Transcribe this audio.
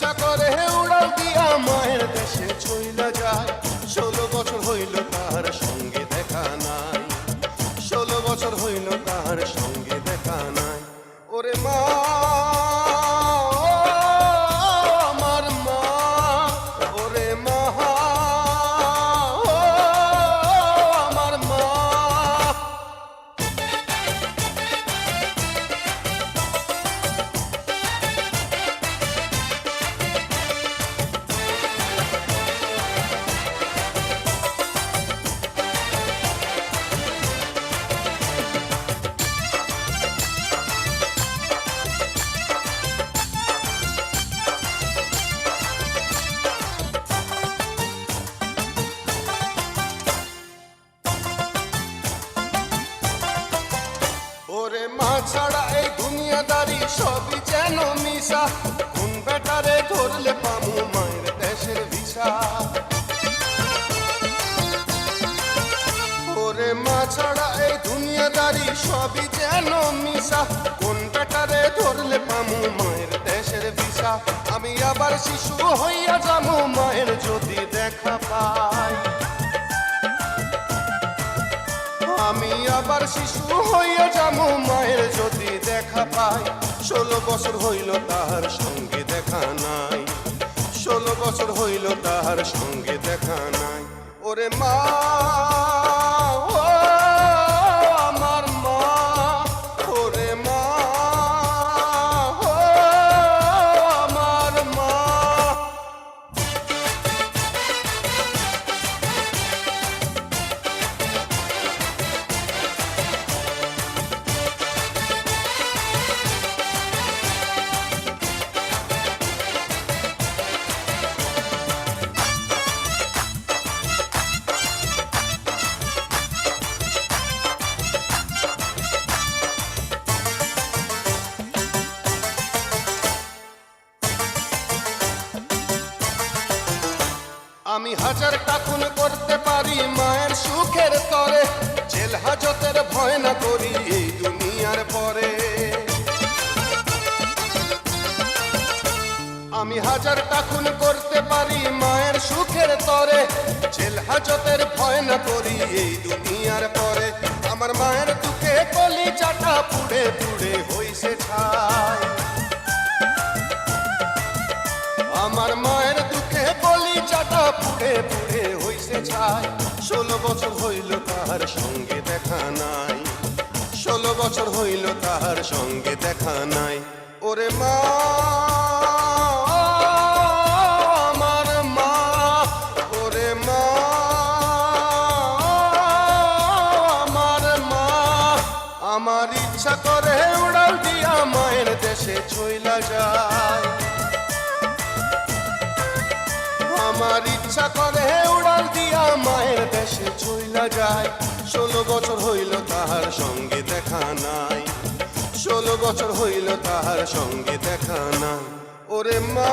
ইচ্ছা করে উড়াল দিয়া মায়ের দেশে চইলা যায়। 16 বছর হইল তার সঙ্গে দেখা নাই, 16 বছর হইল তার সঙ্গে দেখা নাই। ওরে মা, আমার মা, ওরে মা, আমার মা। ওরে মা ছাড়া এই দুনিয়াদারি সবই যেন মিশা, কোন বেটারে ধরলে পামু মায়ের দেশের ভিসা। ওরে মা ছাড়া এই দুনিয়াদারি সবই যেন মিশা, কোন বেটারে ধরলে পামু মায়ের দেশের ভিসা। আমি আবার শিশু হইয়া যামু মায়ের যদি দেখা পাই, আমি আবার শিশু হইয়া যামু মায়ের যদি দেখা পাই। 16 বছর হইল তাহার সঙ্গে দেখা নাই, 16 বছর হইল তাহার সঙ্গে দেখা নাই। ওরে মা, ও আমার মা, ওরে মা, ও আমার মা। আমি হাজারটা খুন করতে পারি মায়ের সুখের তরে, জেল হাজতের ভয় না করি এই দুনিয়ার পরে। আমি হাজারটা খুন করতে পারি মায়ের সুখের তরে, জেল হাজতের ভয় না করি এই দুনিয়ার পরে। আমার মায়ের দুঃখে কলিজাটা পুড়ে পুড়ে হইছে ছাই, আমার মায়ের দুঃখে কলিজাটা পুড়ে পুড়ে হইছে ছাই। 16 বছর হইল তাহার সঙ্গে দেখা নাই, 16 বছর হইল তাহার সঙ্গে দেখা নাই। ওরে মা, আমার মা, ওরে মা, আমার মা। আমার ইচ্ছা করে উড়াল দিয়া মায়ের দেশে চইলা যায়, আমার ইচ্ছা করে উড়াল দিয়া মায়ের দেশে চইলা যায়। 16 বছর হইল তাহার সঙ্গে দেখা নাই, 16 বছর হইল তাহার সঙ্গে দেখা নাই। ওরে মা।